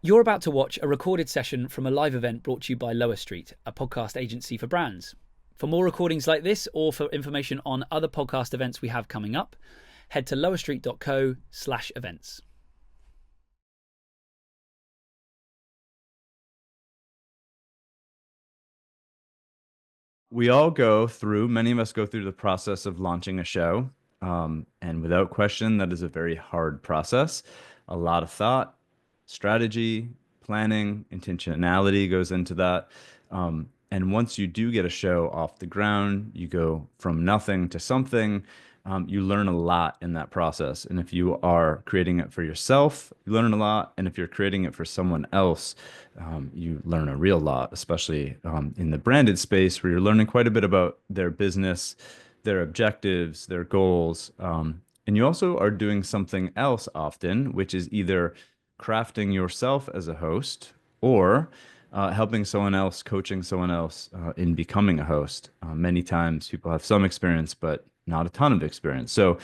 You're about to watch a recorded session from a live event brought to you by Lower Street, a podcast agency for brands. For more recordings like this or for information on other podcast events we have coming up, head to lowerstreet.co/events. Many of us go through the process of launching a show. And without question, that is a very hard process. A lot of thought, strategy, planning, intentionality goes into that. And once you do get a show off the ground, you go from nothing to something. You learn a lot in that process. And if you are creating it for yourself, you learn a lot. And if you're creating it for someone else, you learn a real lot, especially in the branded space where you're learning quite a bit about their business, their objectives, their goals. And you also are doing something else often, which is either crafting yourself as a host or helping someone else, coaching someone else in becoming a host. Many times people have some experience, but not a ton of experience. So,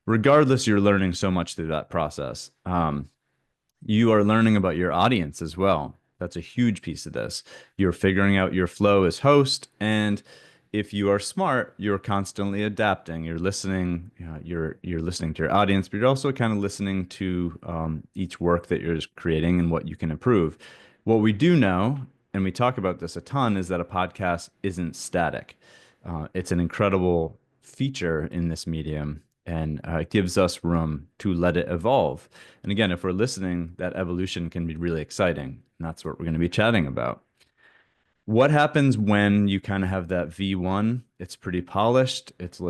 regardless, you're learning so much through that process. You are learning about your audience as well. That's a huge piece of this. You're figuring out your flow as host, and if you are smart, you're constantly adapting. You're listening, you're listening to your audience, but you're also kind of listening to each work that you're creating and what you can improve. What we do know, and we talk about this a ton, is that a podcast isn't static. It's an incredible feature in this medium, and it gives us room to let it evolve. And again, if we're listening, that evolution can be really exciting. And that's what we're going to be chatting about. What happens when you kind of have that V1? It's pretty polished, it's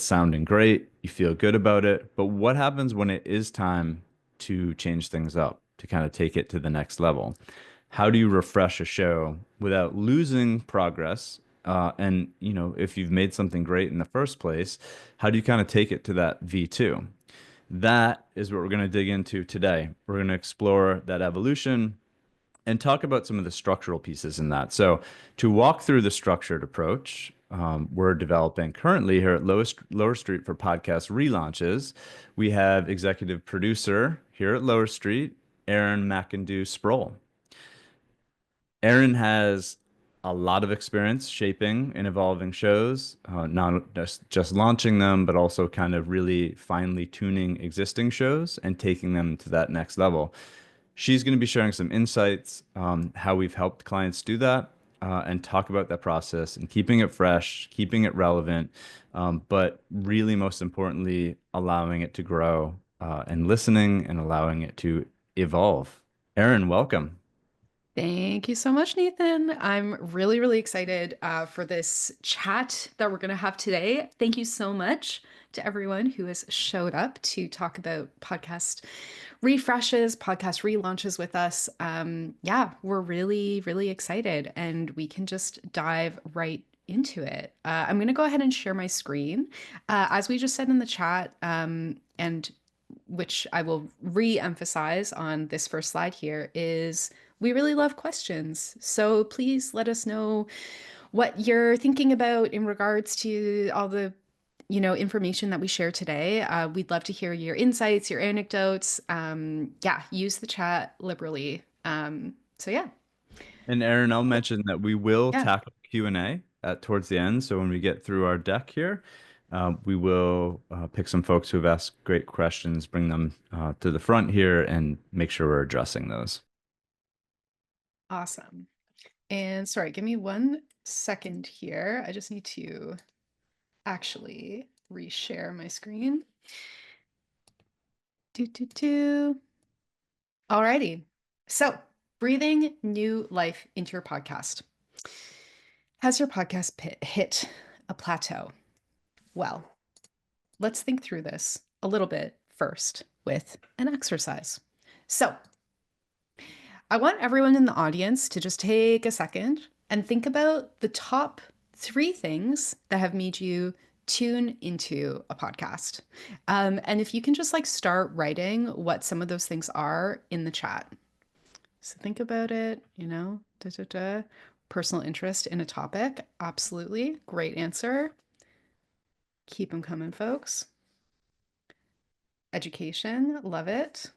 sounding great, you feel good about it. But what happens when it is time to change things up, to kind of take it to the next level? How do you refresh a show without losing progress? And if you've made something great in the first place, how do you kind of take it to that V2? That is what we're going to dig into today. We're going to explore that evolution and talk about some of the structural pieces in that. So, to walk through the structured approach, we're developing currently here at Lower Street for podcast relaunches. We have executive producer here at Lower Street, Aaron McIndoe Sproul. Aaron has a lot of experience shaping and evolving shows, not just launching them, but also kind of really finely tuning existing shows and taking them to that next level. She's going to be sharing some insights, how we've helped clients do that, and talk about that process and keeping it fresh, keeping it relevant, but really, most importantly, allowing it to grow and listening and allowing it to evolve. Aaron, welcome. Thank you so much, Nathan. I'm really, really excited for this chat that we're going to have today. Thank you so much to everyone who has showed up to talk about podcast refreshes, podcast relaunches with us. Yeah, we're really, really excited, and we can just dive right into it. I'm going to go ahead and share my screen. As we just said in the chat, and which I will re-emphasize on this first slide here, is we really love questions. So please let us know what you're thinking about in regards to all the information that we share today. We'd love to hear your insights, your anecdotes. Yeah, use the chat liberally. So yeah, And Aaron, I'll mention that we will yeah, tackle Q&A towards the end. So when we get through our deck here, we will pick some folks who have asked great questions, bring them to the front here, and make sure we're addressing those. awesome. And sorry, give me 1 second here. I just need to actually reshare my screen. Do. Alrighty. So, breathing new life into your podcast. Has your podcast hit a plateau? Well, let's think through this a little bit first with an exercise. So, I want everyone in the audience to just take a second and think about the top 3 things that have made you tune into a podcast. And if you can just like start writing what some of those things are in the chat. So think about it, da, da, da. Personal interest in a topic. Absolutely. Great answer. Keep them coming, folks. Education. Love it.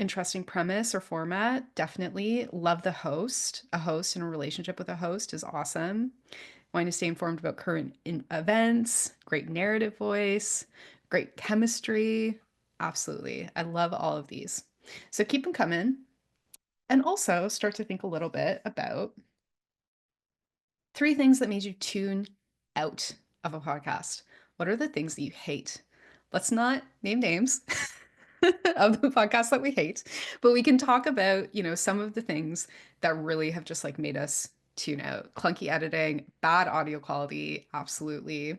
Interesting premise or format. Definitely love the host. A host and a relationship with a host is awesome. Wanting to stay informed about current events, great narrative voice, great chemistry. Absolutely. I love all of these. So keep them coming. And also start to think a little bit about 3 things that made you tune out of a podcast. What are the things that you hate? Let's not name names of the podcasts that we hate, but we can talk about, some of the things that really have just like made us tune out. Clunky editing, bad audio quality, absolutely.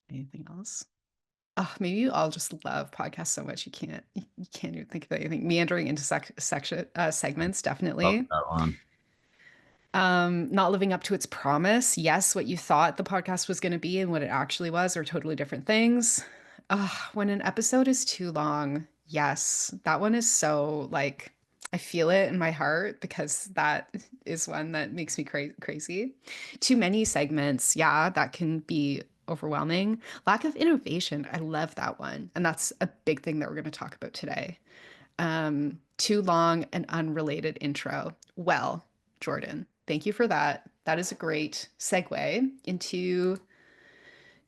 Anything else? Oh, maybe you all just love podcasts so much you can't even think of anything. Meandering into segments, Love definitely. that one. Not living up to its promise. Yes, what you thought the podcast was going to be and what it actually was are totally different things. When an episode is too long, yes, that one is so like I feel it in my heart because that is one that makes me crazy. Too many segments, yeah, that can be overwhelming. Lack of innovation, I love that one. And that's a big thing that we're going to talk about today. Too long and unrelated intro. Well, Jordan, thank you for that. That is a great segue into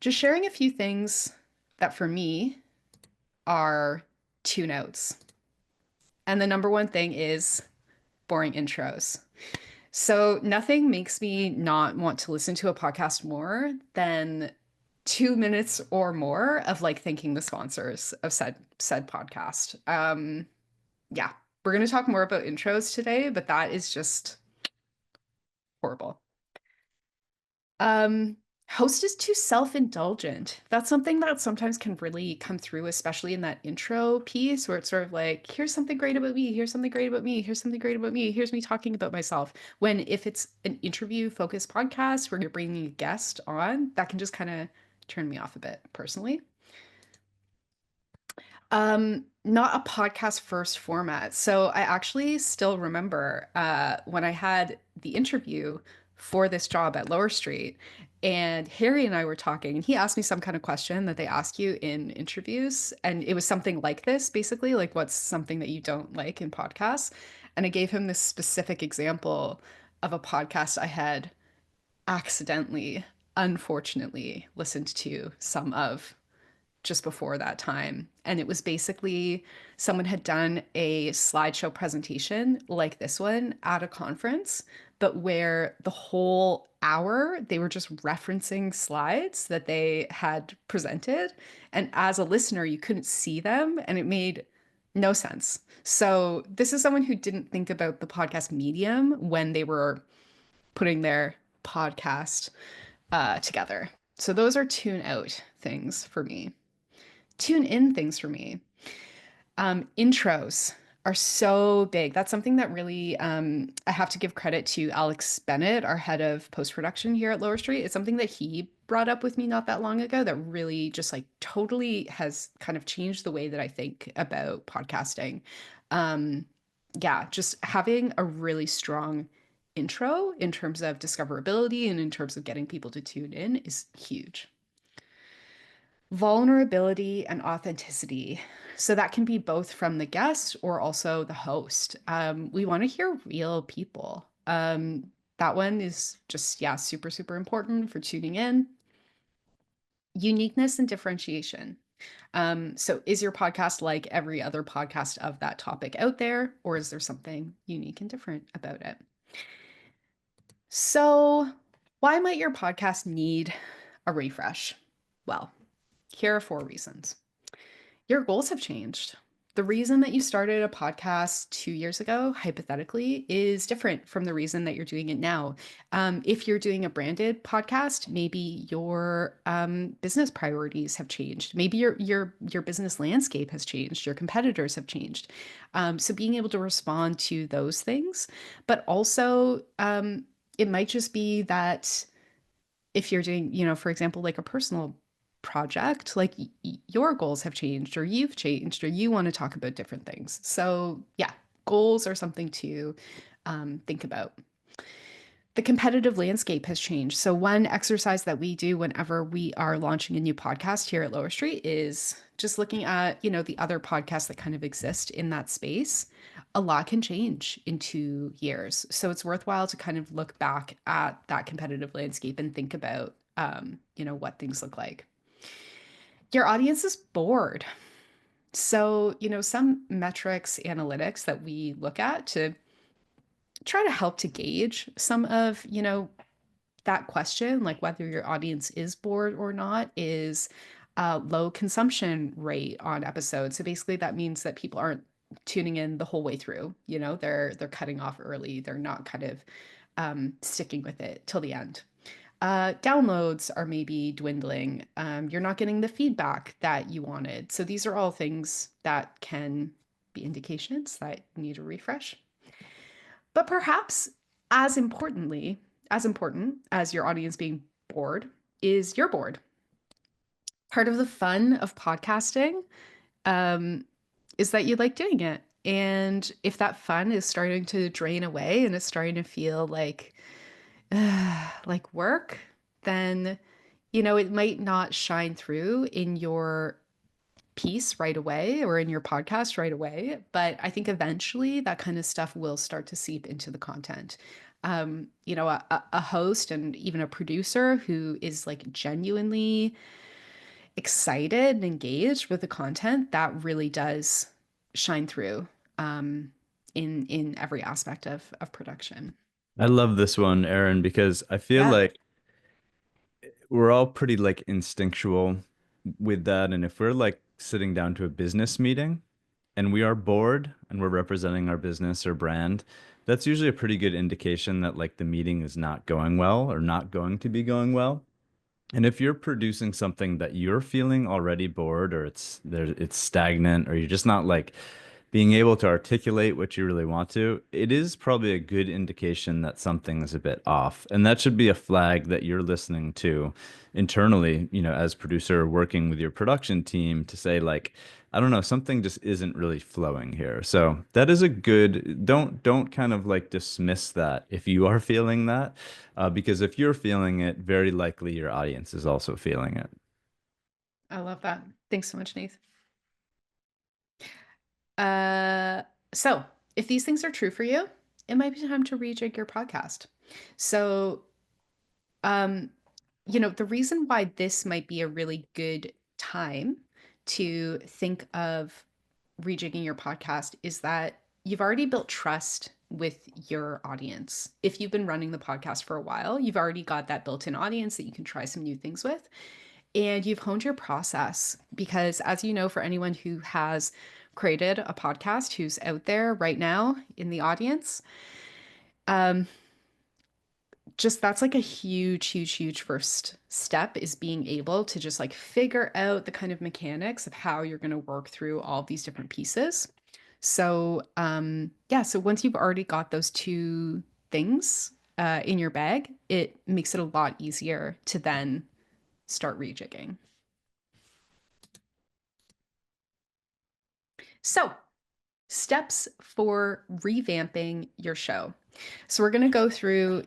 just sharing a few things that for me are two notes. And the number one thing is boring intros. So nothing makes me not want to listen to a podcast more than 2 minutes or more of like thanking the sponsors of said podcast. Yeah, we're going to talk more about intros today, but that is just horrible. Um, Host is too self-indulgent. That's something that sometimes can really come through, especially in that intro piece where it's sort of like, here's something great about me, here's something great about me, here's something great about me, here's me talking about myself. When if it's an interview focused podcast where you're bringing a guest on, that can just kind of turn me off a bit personally. Not a podcast first format. So I actually still remember when I had the interview for this job at Lower Street, and Harry and I were talking, and he asked me some kind of question that they ask you in interviews, and it was something like this, basically, like what's something that you don't like in podcasts? And I gave him this specific example of a podcast I had accidentally, unfortunately, listened to some of just before that time. And it was basically someone had done a slideshow presentation like this one at a conference, but where the whole hour they were just referencing slides that they had presented. And as a listener, you couldn't see them and it made no sense. So, this is someone who didn't think about the podcast medium when they were putting their podcast together. So, those are tune out things for me. Tune in things for me. Intros are so big. That's something that really I have to give credit to Alex Bennett, our head of post production here at Lower Street. It's something that he brought up with me not that long ago that really just like totally has kind of changed the way that I think about podcasting. Yeah, just having a really strong intro in terms of discoverability and in terms of getting people to tune in is huge. Vulnerability and authenticity. So that can be both from the guest or also the host. We want to hear real people. That one is just, yeah, super, super important for tuning in. Uniqueness and differentiation. So is your podcast like every other podcast of that topic out there, or is there something unique and different about it? So, why might your podcast need a refresh? Well, here are 4 reasons. Your goals have changed. The reason that you started a podcast 2 years ago, hypothetically, is different from the reason that you're doing it now. If you're doing a branded podcast, maybe your business priorities have changed. Maybe your business landscape has changed. Your competitors have changed. So being able to respond to those things, but also it might just be that if you're doing, for example, like a personal project, like your goals have changed or you've changed or you want to talk about different things. So, yeah, goals are something to think about. the competitive landscape has changed. So one exercise that we do whenever we are launching a new podcast here at Lower Street is just looking at, the other podcasts that kind of exist in that space. A lot can change in 2 years. So it's worthwhile to kind of look back at that competitive landscape and think about, what things look like. Your audience is bored. So, some metrics, analytics that we look at to try to help to gauge some of, that question, like whether your audience is bored or not, is low consumption rate on episodes. So basically, that means that people aren't tuning in the whole way through. They're cutting off early. They're not kind of sticking with it till the end. Downloads are maybe dwindling. You're not getting the feedback that you wanted. So these are all things that can be indications that you need a refresh. But perhaps as importantly, as important as your audience being bored is you're bored. Part of the fun of podcasting is that you like doing it. And if that fun is starting to drain away and it's starting to feel like work, then, it might not shine through in your piece right away or in your podcast right away. But I think eventually that kind of stuff will start to seep into the content. A host and even a producer who is like genuinely excited and engaged with the content, that really does shine through in every aspect of production. I love this one, Aaron, because I feel Yeah. like we're all pretty like instinctual with that. And if we're like sitting down to a business meeting and we are bored and we're representing our business or brand, that's usually a pretty good indication that like the meeting is not going well or not going to be going well. And if you're producing something that you're feeling already bored or it's stagnant or you're just not like being able to articulate what you really want to, it is probably a good indication that something is a bit off. And that should be a flag that you're listening to internally, as producer working with your production team to say like, I don't know, something just isn't really flowing here. So that is a good, don't kind of like dismiss that if you are feeling that, because if you're feeling it, very likely your audience is also feeling it. I love that. Thanks so much, Nath. So if these things are true for you, it might be time to rejig your podcast. So, um, the reason why this might be a really good time to think of rejigging your podcast is that you've already built trust with your audience. If you've been running the podcast for a while, you've already got that built-in audience that you can try some new things with. And you've honed your process because, as you know, for anyone who has created a podcast who's out there right now in the audience, um, just that's like a huge first step is being able to just like figure out the kind of mechanics of how you're going to work through all these different pieces. So, yeah, so once you've already got those two things in your bag, it makes it a lot easier to then start rejigging. So, steps for revamping your show. So we're going to go through,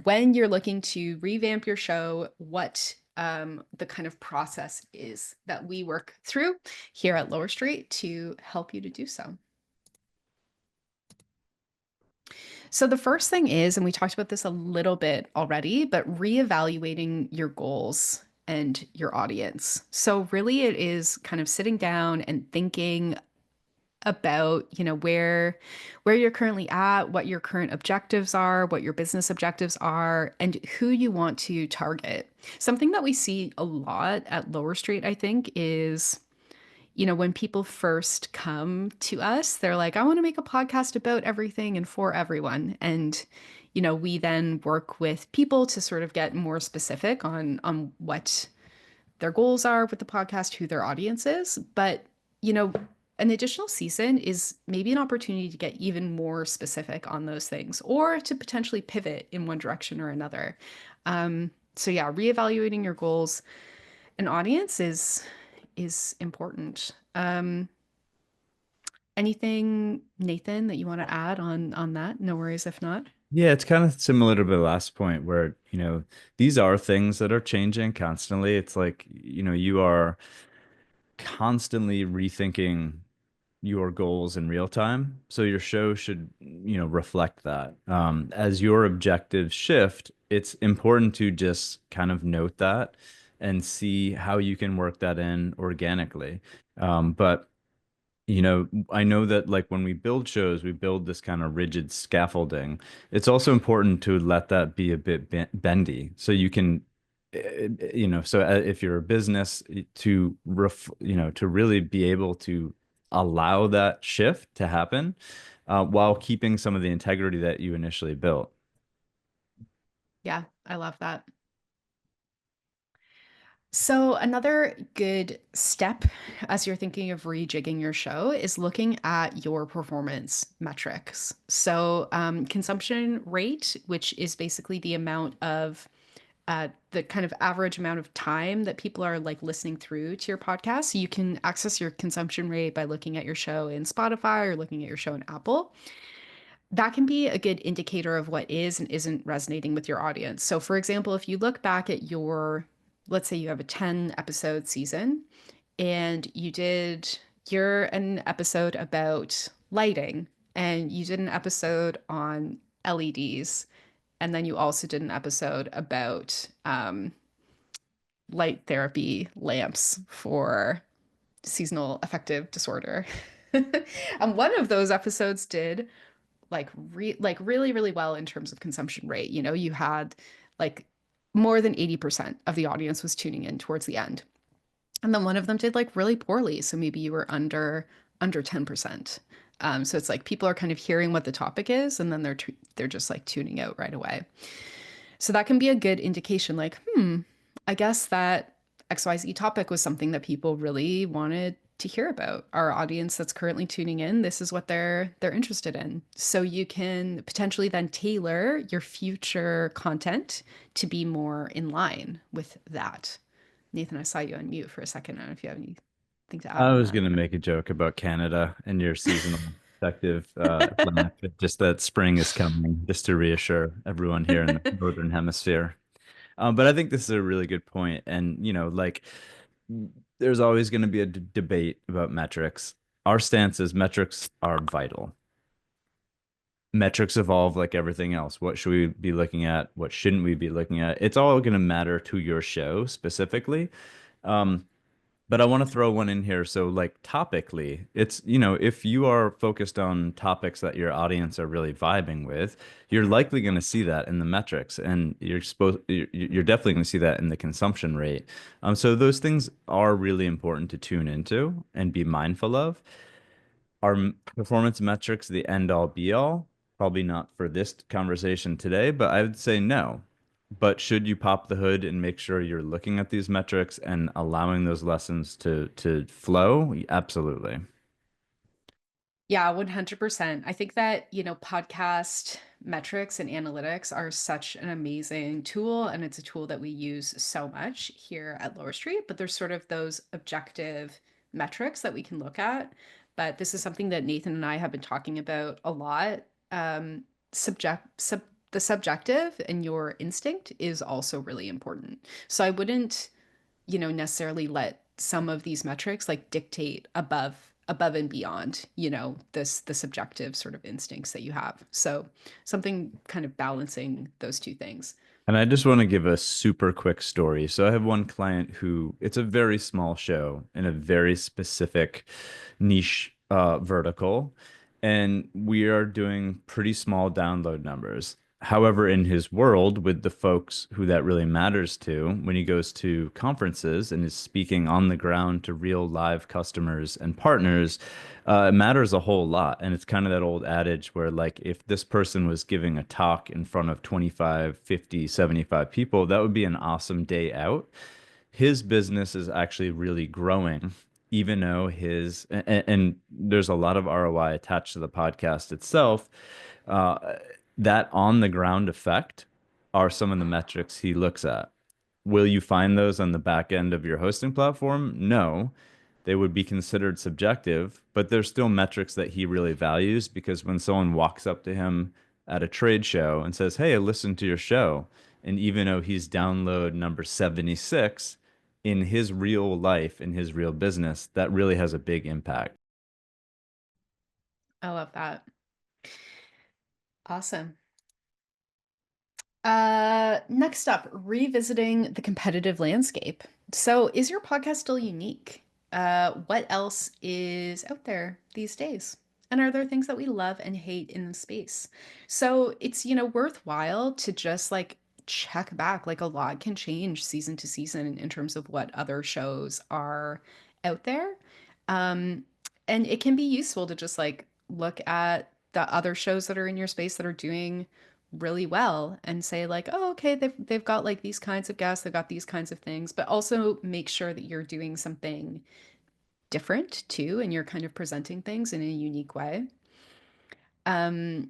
when you're looking to revamp your show, what the kind of process is that we work through here at Lower Street to help you to do so. So the first thing is, and we talked about this a little bit already, but reevaluating your goals and your audience. So really it is kind of sitting down and thinking about where you're currently at, what your current objectives are, what your business objectives are, and who you want to target. Something that we see a lot at Lower Street, I think, is when people first come to us, they're like, I want to make a podcast about everything and for everyone. And we then work with people to sort of get more specific on what their goals are with the podcast, who their audience is. But, an additional season is maybe an opportunity to get even more specific on those things or to potentially pivot in one direction or another. So yeah, reevaluating your goals and audience is important. Anything, Nathan, that you want to add on that? No worries if not. Yeah, it's kind of similar to the last point where, these are things that are changing constantly. It's like, you are constantly rethinking your goals in real time. So your show should, reflect that. As your objectives shift, it's important to just kind of note that and see how you can work that in organically. But I know that like when we build shows, we build this kind of rigid scaffolding. It's also important to let that be a bit bendy so you can, if you're a business to really be able to allow that shift to happen, while keeping some of the integrity that you initially built. Yeah, I love that. So, another good step as you're thinking of rejigging your show is looking at your performance metrics. So, consumption rate, which is basically the amount of the kind of average amount of time that people are like listening through to your podcast. So, you can access your consumption rate by looking at your show in Spotify or looking at your show in Apple. That can be a good indicator of what is and isn't resonating with your audience. So, for example, if you look back at your, let's say you have a 10 episode season and you're an episode about lighting and you did an episode on LEDs, and then you also did an episode about light therapy lamps for seasonal affective disorder. And one of those episodes did like really really well in terms of consumption rate. You know, you had like more than 80% of the audience was tuning in towards the end. And then one of them did like really poorly, so maybe you were under 10%. So it's like people are kind of hearing what the topic is and then they're just like tuning out right away. So that can be a good indication like, I guess that XYZ topic was something that people really wanted to hear about. Our audience that's currently tuning in, this is what they're interested in. So you can potentially then tailor your future content to be more in line with that. Nathan, I saw you on mute for a second. I don't know if you have anything to add I on was that. gonna make a joke about Canada and your seasonal effective lamp, just that spring is coming, just to reassure everyone here in the Northern Hemisphere. But I think this is a really good point. And, like there's always going to be a debate about metrics. Our stance is metrics are vital. Metrics evolve like everything else. What should we be looking at? What shouldn't we be looking at? It's all going to matter to your show specifically. Um, but I want to throw one in here. So, like, topically, it's, if you are focused on topics that your audience are really vibing with, you're likely going to see that in the metrics, and you're definitely going to see that in the consumption rate. So those things are really important to tune into and be mindful of. Are performance metrics the end all be all? Probably not for this conversation today, but I would say no. But should you pop the hood and make sure you're looking at these metrics and allowing those lessons to flow? Absolutely. Yeah, 100%. I think that, podcast metrics and analytics are such an amazing tool, and it's a tool that we use so much here at Lower Street, but there's sort of those objective metrics that we can look at. But this is something that Nathan and I have been talking about a lot. The subjective and your instinct is also really important. So I wouldn't necessarily let some of these metrics like dictate above and beyond, this the subjective sort of instincts that you have. So something kind of balancing those two things. And I just want to give a super quick story. So I have one client who it's a very small show in a very specific niche vertical, and we are doing pretty small download numbers. However, in his world, with the folks who that really matters to, when he goes to conferences and is speaking on the ground to real live customers and partners, it matters a whole lot. And it's kind of that old adage where, like, if this person was giving a talk in front of 25, 50, 75 people, that would be an awesome day out. His business is actually really growing, even though and there's a lot of ROI attached to the podcast itself. Uh, that on the ground effect are some of the metrics he looks at. Will you find those on the back end of your hosting platform? No, they would be considered subjective, but there's still metrics that he really values because when someone walks up to him at a trade show and says, "Hey, I listened to your show." And even though he's download number 76 in his real life, in his real business, that really has a big impact. I love that. Awesome. Next up, revisiting the competitive landscape. So, is your podcast still unique? What else is out there these days? And are there things that we love and hate in the space? So, it's, worthwhile to just like check back. Like a lot can change season to season in terms of what other shows are out there. Um, and it can be useful to just like look at the other shows that are in your space that are doing really well and say like, oh, okay, they've got like these kinds of guests, they've got these kinds of things, but also make sure that you're doing something different too, and you're kind of presenting things in a unique way. Um,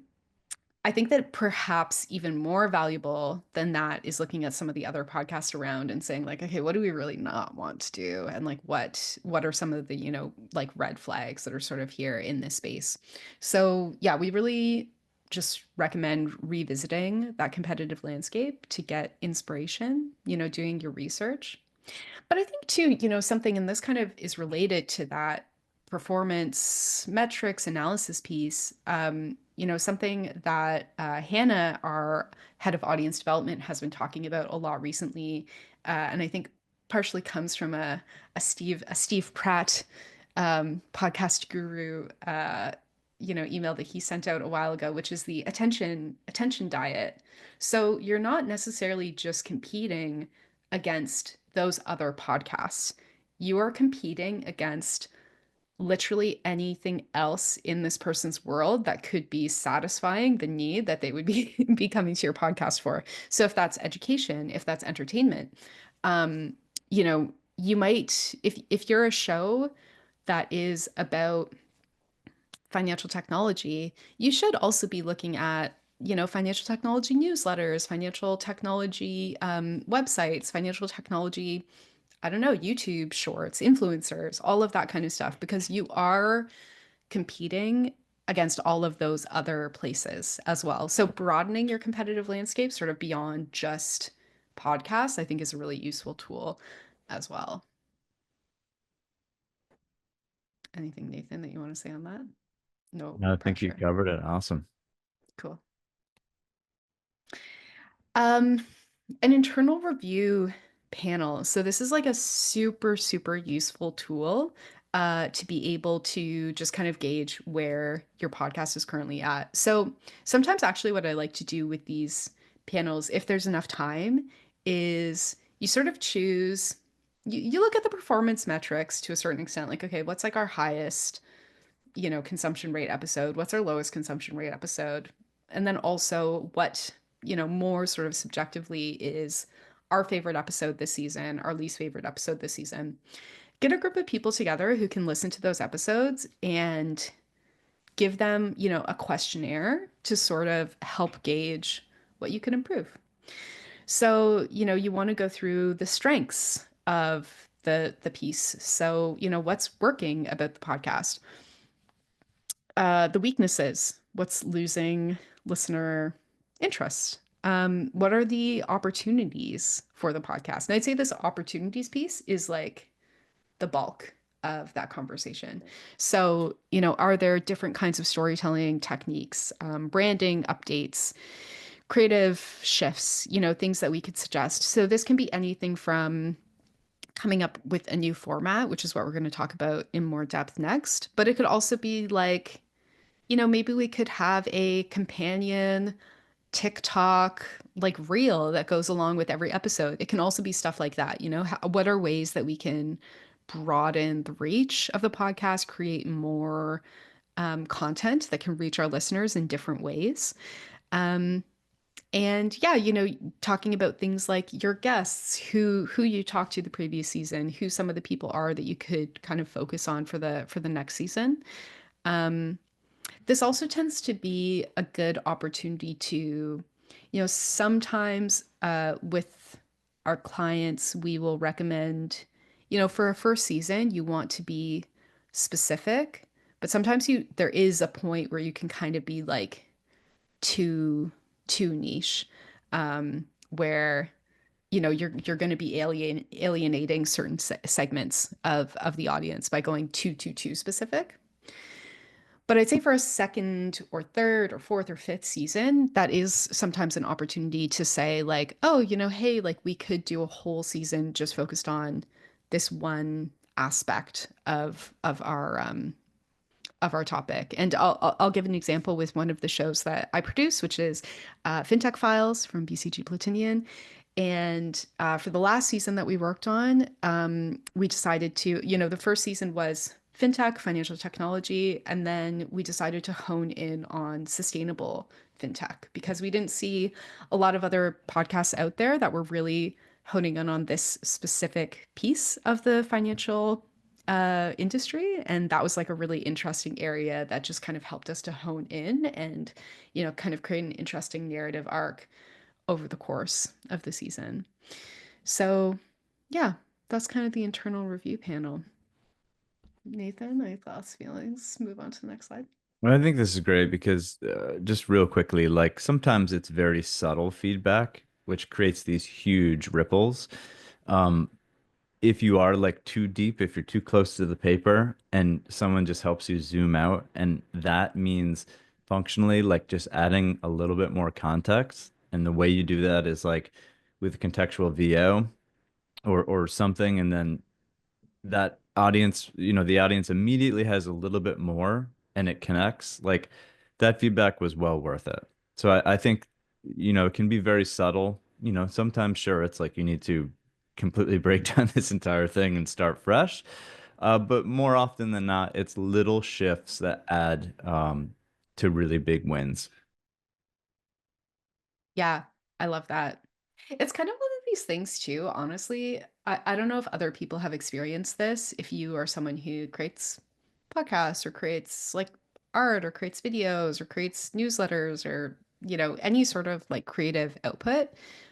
I think that perhaps even more valuable than that is looking at some of the other podcasts around and saying like, okay, what do we really not want to do? And like what are some of the, like red flags that are sort of here in this space? So yeah, we really just recommend revisiting that competitive landscape to get inspiration, doing your research. But I think too, something, and this kind of is related to that performance metrics analysis piece. Something that Hannah, our head of audience development, has been talking about a lot recently, and I think partially comes from a Steve Pratt podcast guru email that he sent out a while ago, which is the attention diet. So you're not necessarily just competing against those other podcasts. You are competing against literally anything else in this person's world that could be satisfying the need that they would be be coming to your podcast for. So if that's education, if that's entertainment, um, you might, if you're a show that is about financial technology, you should also be looking at, financial technology newsletters, financial technology websites, financial technology, I don't know, YouTube shorts, influencers, all of that kind of stuff, because you are competing against all of those other places as well. So broadening your competitive landscape sort of beyond just podcasts, I think is a really useful tool as well. Anything, Nathan, that you want to say on that? No I think you pressure. covered it. Awesome. Cool. Um, an internal review panel. So this is like a super, super useful tool to be able to just kind of gauge where your podcast is currently at. So sometimes actually what I like to do with these panels, if there's enough time, is you sort of choose, you look at the performance metrics to a certain extent, like, okay, what's like our highest consumption rate episode? What's our lowest consumption rate episode? And then also what, more sort of subjectively is our favorite episode this season, our least favorite episode this season. Get a group of people together who can listen to those episodes and give them, a questionnaire to sort of help gauge what you can improve. So, you want to go through the strengths of the piece. So, what's working about the podcast? The weaknesses, what's losing listener interest? What are the opportunities for the podcast? And I'd say this opportunities piece is like the bulk of that conversation. So, are there different kinds of storytelling techniques, branding updates, creative shifts, things that we could suggest? So, this can be anything from coming up with a new format, which is what we're going to talk about in more depth next, but it could also be like, maybe we could have a companion TikTok like reel that goes along with every episode. It can also be stuff like that. What are ways that we can broaden the reach of the podcast, create more content that can reach our listeners in different ways? Um, and yeah, talking about things like your guests, who you talked to the previous season, who some of the people are that you could kind of focus on for the next season. Um, this also tends to be a good opportunity to, sometimes with our clients, we will recommend, for a first season, you want to be specific, but sometimes there is a point where you can kind of be like too niche, where you're going to be alienating certain segments of the audience by going too specific. But I'd say for a second or third or fourth or fifth season, that is sometimes an opportunity to say, like, oh, hey, like we could do a whole season just focused on this one aspect of our topic. And I'll give an example with one of the shows that I produce, which is FinTech Files from BCG Platinian. And for the last season that we worked on, we decided to, the first season was fintech, financial technology, and then we decided to hone in on sustainable fintech because we didn't see a lot of other podcasts out there that were really honing in on this specific piece of the financial industry. And that was like a really interesting area that just kind of helped us to hone in and, kind of create an interesting narrative arc over the course of the season. So, yeah, that's kind of the internal review panel. Nathan, any thoughts, feelings? Move on to the next slide. Well, I think this is great because just real quickly, like sometimes it's very subtle feedback, which creates these huge ripples. Um, if you are like too deep, if you're too close to the paper and someone just helps you zoom out, and that means functionally like just adding a little bit more context. And the way you do that is like with contextual VO or something, and then that audience, the audience immediately has a little bit more and it connects. Like that feedback was well worth it. So I think, it can be very subtle. Sometimes sure, it's like you need to completely break down this entire thing and start fresh. But more often than not, it's little shifts that add to really big wins. Yeah, I love that. It's kind of one of these things too, honestly. I don't know if other people have experienced this. If you are someone who creates podcasts or creates like art or creates videos or creates newsletters or, any sort of like creative output,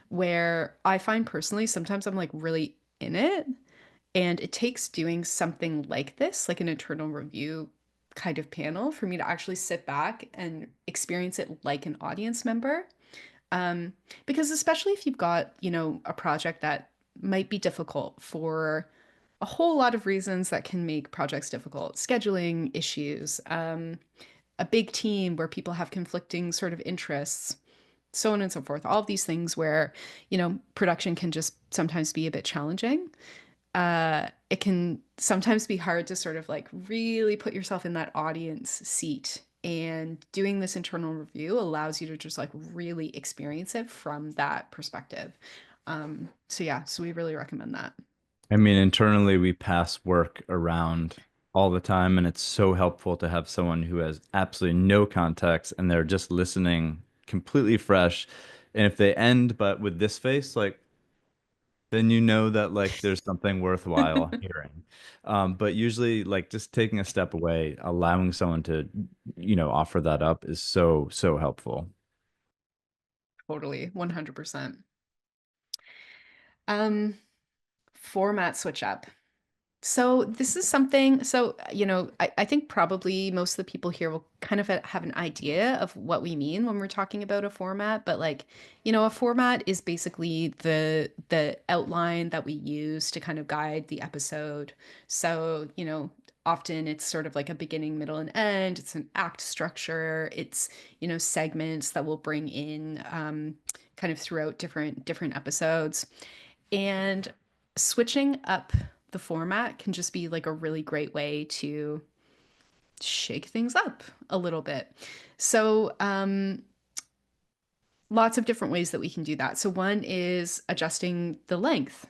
where I find personally sometimes I'm like really in it. And it takes doing something like this, like an internal review kind of panel, for me to actually sit back and experience it like an audience member. Um, because especially if you've got, a project that might be difficult for a whole lot of reasons that can make projects difficult, scheduling issues, a big team where people have conflicting sort of interests, so on and so forth, all of these things where, production can just sometimes be a bit challenging. It can sometimes be hard to sort of like really put yourself in that audience seat. And doing this internal review allows you to just like really experience it from that perspective. So yeah, so we really recommend that. I mean, internally, we pass work around all the time, and it's so helpful to have someone who has absolutely no context and they're just listening completely fresh. And if they end, but with this face, like, then you know that like there's something worthwhile hearing. But usually, like, just taking a step away, allowing someone to, offer that up is so, so helpful. Totally, 100%. Um, Format switch up. So this is something, so, I think probably most of the people here will kind of have an idea of what we mean when we're talking about a format, but like, a format is basically the outline that we use to kind of guide the episode. So, often it's sort of like a beginning, middle, and end. It's an act structure. It's, segments that will bring in kind of throughout different episodes. And switching up the format can just be like a really great way to shake things up a little bit. So, lots of different ways that we can do that. So, one is adjusting the length,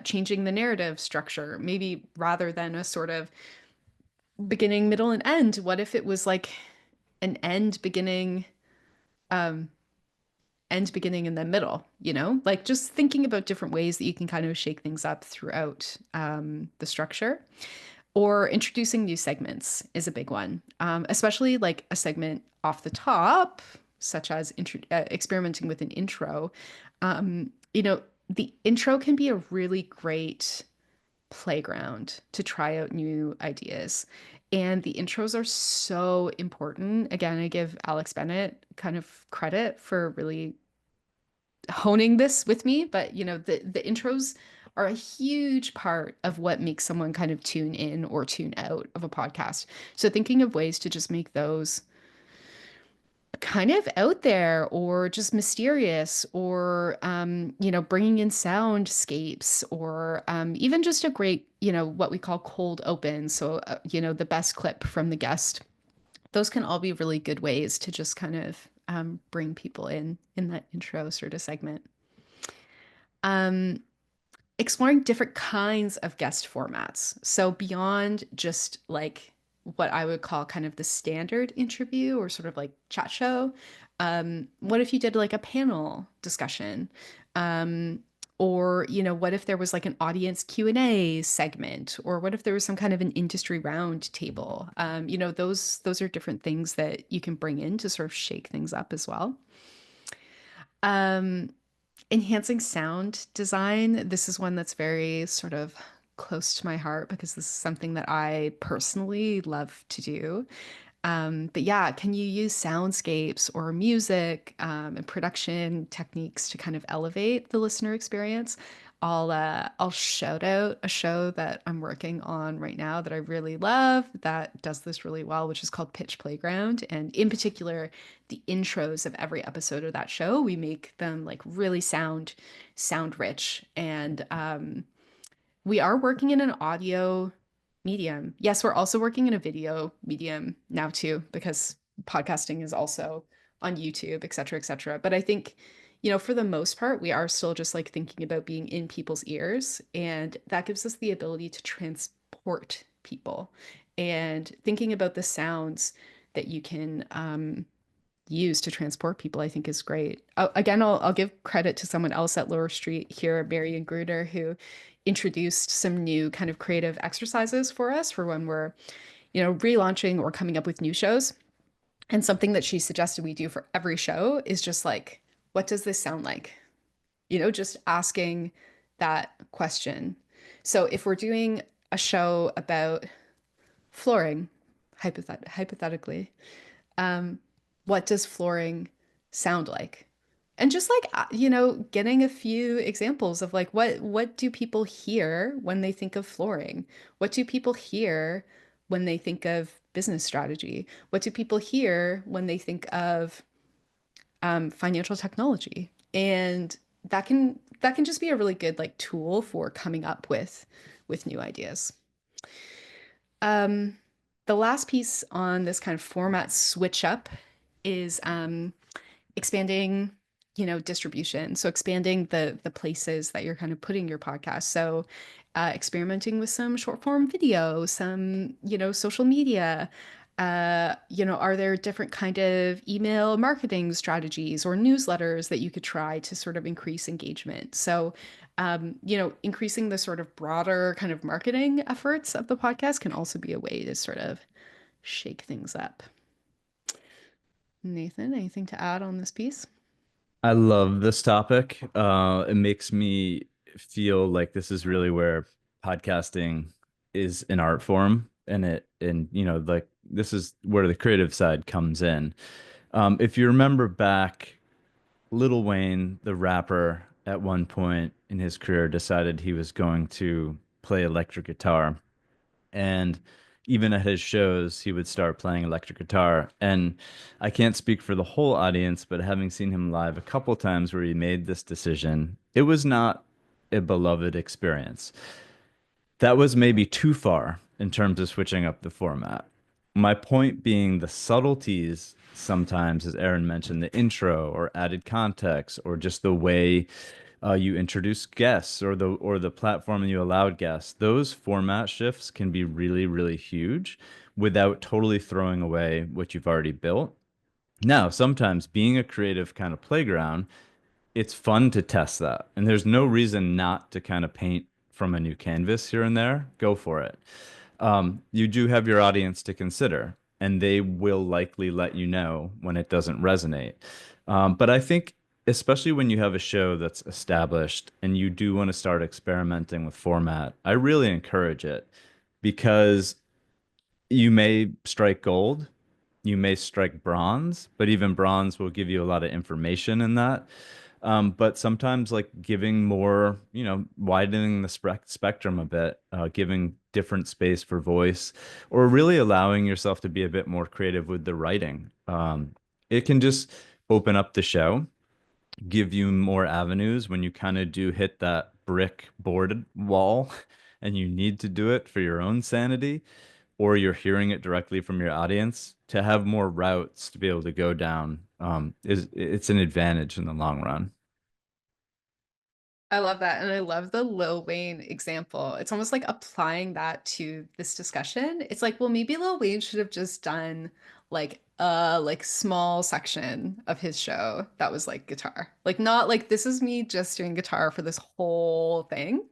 changing the narrative structure, maybe rather than a sort of beginning, middle, and end. What if it was like an um, end, beginning, and then middle, like just thinking about different ways that you can kind of shake things up throughout the structure. Or introducing new segments is a big one, especially like a segment off the top, such as experimenting with an intro. The intro can be a really great playground to try out new ideas. And the intros are so important. Again, I give Alex Bennett kind of credit for really honing this with me, but the intros are a huge part of what makes someone kind of tune in or tune out of a podcast. So thinking of ways to just make those kind of out there or just mysterious or bringing in soundscapes or even just a great what we call cold open, so the best clip from the guest. Those can all be really good ways to just kind of bring people in that intro sort of segment. um Exploring different kinds of guest formats. So beyond just like what I would call kind of the standard interview or sort of like chat show, what if you did like a panel discussion? Um, or what if there was like an audience Q&A segment? Or what if there was some kind of an industry round table? Those are different things that you can bring in to sort of shake things up as well. Um, Enhancing sound design. This is one that's very sort of close to my heart because this is something that I personally love to do. But yeah, can you use soundscapes or music and production techniques to kind of elevate the listener experience? I'll shout out a show that I'm working on right now that I really love that does this really well, which is called Pitch Playground. And in particular, the intros of every episode of that show, we make them like really sound rich. And we are working in an audio medium. Yes, we're also working in a video medium now too, because podcasting is also on YouTube, et cetera, et cetera. But I think, for the most part, we are still just like thinking about being in people's ears. And that gives us the ability to transport people and thinking about the sounds that you can use to transport people, I think is great. Again, I'll give credit to someone else at Lower Street here, Marion Gruder, who introduced some new kind of creative exercises for us for when we're, relaunching or coming up with new shows. And something that she suggested we do for every show is just like, what does this sound like? Just asking that question. So if we're doing a show about flooring, hypothetically, um, what does flooring sound like? And just like getting a few examples of like what do people hear when they think of flooring? What do people hear when they think of business strategy? What do people hear when they think of financial technology? And that can just be a really good like tool for coming up with new ideas. Um, the last piece on this kind of format switch up is expanding, distribution. So expanding the places that you're kind of putting your podcast. So experimenting with some short form video, some, social media. Are there different kind of email marketing strategies or newsletters that you could try to sort of increase engagement? So, increasing the sort of broader kind of marketing efforts of the podcast can also be a way to sort of shake things up. Nathan, anything to add on this piece? I love this topic. It makes me feel like this is really where podcasting is an art form, and like this is where the creative side comes in. If you remember back, Lil Wayne, the rapper, at one point in his career decided he was going to play electric guitar. And even at his shows, he would start playing electric guitar. And I can't speak for the whole audience, but having seen him live a couple times where he made this decision, it was not a beloved experience. That was maybe too far in terms of switching up the format. My point being the subtleties sometimes, as Aaron mentioned, the intro or added context or just the way you introduce guests or the platform you allowed guests. Those format shifts can be really, really huge without totally throwing away what you've already built. Now, sometimes being a creative kind of playground, it's fun to test that. And there's no reason not to kind of paint from a new canvas here and there. Go for it. You do have your audience to consider, and they will likely let you know when it doesn't resonate. But I think, especially when you have a show that's established and you do want to start experimenting with format, I really encourage it because You may strike gold, you may strike bronze, but even bronze will give you a lot of information in that. But sometimes, like giving more, widening the spectrum a bit, giving different space for voice, or really allowing yourself to be a bit more creative with the writing. It can just open up the show, give you more avenues when you kind of do hit that brick board wall and you need to do it for your own sanity, or you're hearing it directly from your audience. To have more routes to be able to go down, it's an advantage in the long run. I love that. And I love the Lil Wayne example. It's almost like applying that to this discussion. It's like, well, maybe Lil Wayne should have just done like a like small section of his show that was like guitar. Like not like this is me just doing guitar for this whole thing.